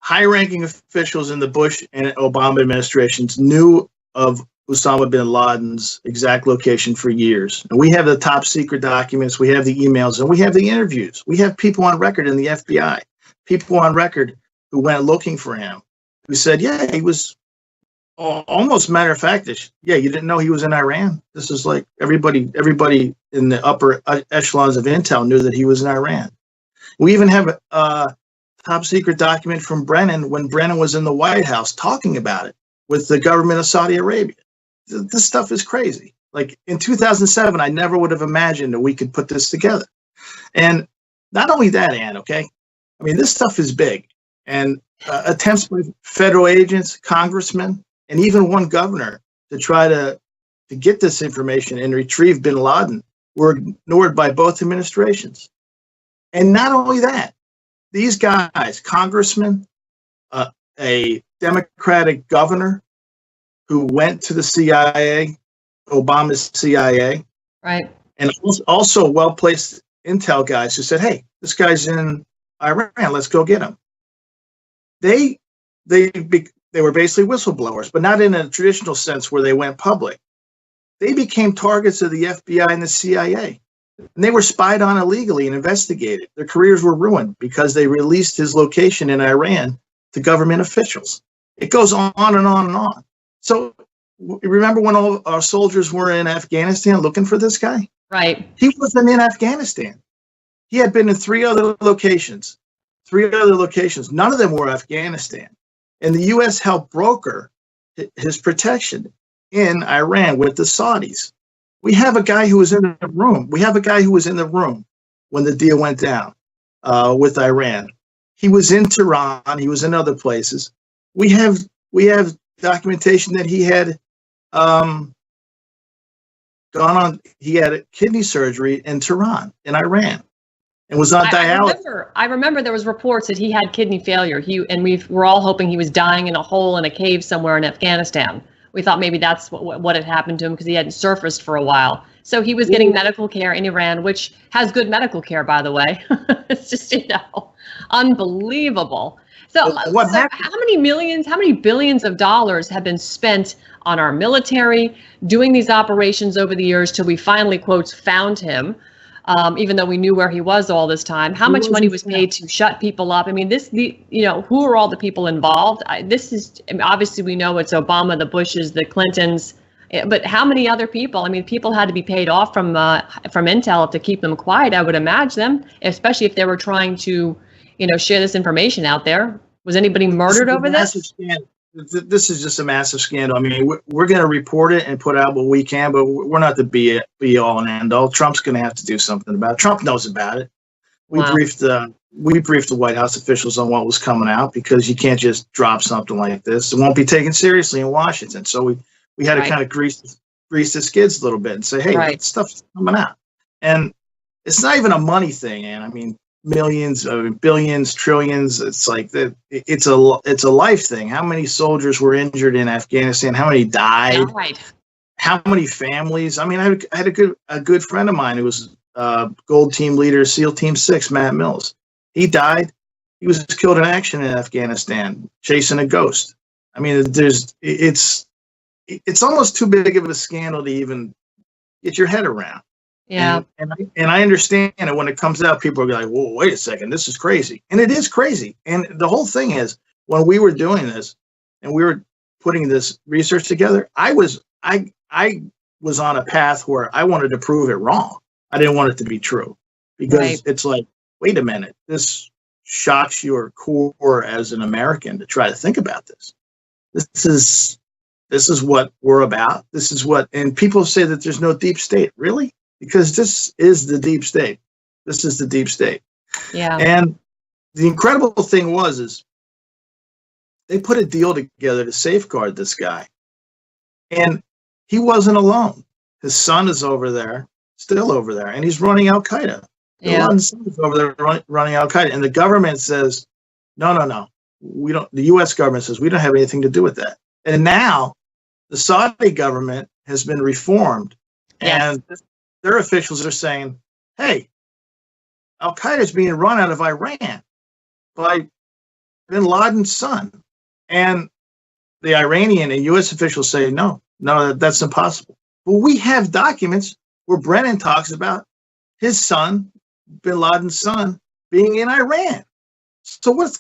high-ranking officials in the Bush and Obama administrations knew of Osama bin Laden's exact location for years. And we have the top secret documents, we have the emails, and we have the interviews. We have people on record in the FBI, people on record who went looking for him, who said, yeah, he was almost matter of fact, yeah, you didn't know he was in Iran. This is like everybody in the upper echelons of intel knew that he was in Iran. We even have a top secret document from Brennan when Brennan was in the White House talking about it with the government of Saudi Arabia. This stuff is crazy. Like in 2007, I never would have imagined that we could put this together. And not only that, Ann, okay? I mean, this stuff is big. And attempts by federal agents, congressmen, and even one governor to try to get this information and retrieve bin Laden were ignored by both administrations. And not only that, these guys, congressmen, a Democratic governor who went to the CIA, Obama's CIA, right, and also well-placed intel guys who said, hey, this guy's in Iran, let's go get him. They were basically whistleblowers, but not in a traditional sense where they went public. They became targets of the FBI and the CIA. And they were spied on illegally and investigated. Their careers were ruined because they released his location in Iran to government officials. It goes on and on and on. So remember when all our soldiers were in Afghanistan looking for this guy? Right. He wasn't in Afghanistan. He had been in three other locations. None of them were Afghanistan. And the U.S. helped broker his protection in Iran with the Saudis. We have a guy who was in the room. When the deal went down with Iran. He was in Tehran. He was in other places. We have documentation that he had he had kidney surgery in Tehran, in Iran, and was on dialysis. I remember there was reports that he had kidney failure. We're all hoping he was dying in a hole in a cave somewhere in Afghanistan. We thought maybe that's what had happened to him because he hadn't surfaced for a while. So he was getting medical care in Iran, which has good medical care, by the way. It's just, unbelievable. So how many billions of dollars have been spent on our military doing these operations over the years till we finally, quotes, found him, even though we knew where he was all this time? How much money was paid to shut people up? I mean, who are all the people involved? Obviously we know it's Obama, the Bushes, the Clintons, but how many other people? I mean, people had to be paid off from Intel to keep them quiet, I would imagine them, especially if they were trying to, share this information out there. Was anybody murdered over this? This is just a massive scandal. I mean, we're going to report it and put out what we can, but we're not the be all and end all. Trump's going to have to do something about it. Trump knows about it. We briefed the White House officials on what was coming out because you can't just drop something like this. It won't be taken seriously in Washington. So we had to kind of grease the skids a little bit and say, hey, that stuff's coming out. And it's not even a money thing, and I mean, millions, billions, trillions. It's like that. It's a life thing. How many soldiers were injured in Afghanistan? How many died? How many families? I mean, I had a good friend of mine who was Gold Team leader, SEAL Team 6, Matt Mills. He died. He was killed in action in Afghanistan, chasing a ghost. I mean, it's almost too big of a scandal to even get your head around. Yeah. And I understand it when it comes out, people are like, whoa, wait a second, this is crazy. And it is crazy. And the whole thing is, when we were doing this and we were putting this research together, I was on a path where I wanted to prove it wrong. I didn't want it to be true because it's like, wait a minute, this shocks your core as an American to try to think about this. This is what we're about. And people say that there's no deep state. Really? Because this is the deep state. Yeah. And the incredible thing is they put a deal together to safeguard this guy. And he wasn't alone. His son is still over there, and he's running Al Qaeda. Yeah. His son is over there running Al Qaeda. And the government says, no. We don't. The U.S. government says we don't have anything to do with that. And now the Saudi government has been reformed. Yes. And their officials are saying, hey, Al Qaeda is being run out of Iran by bin Laden's son. And the Iranian and U.S. officials say, no, that's impossible. Well, we have documents where Brennan talks about his son, bin Laden's son, being in Iran. So what's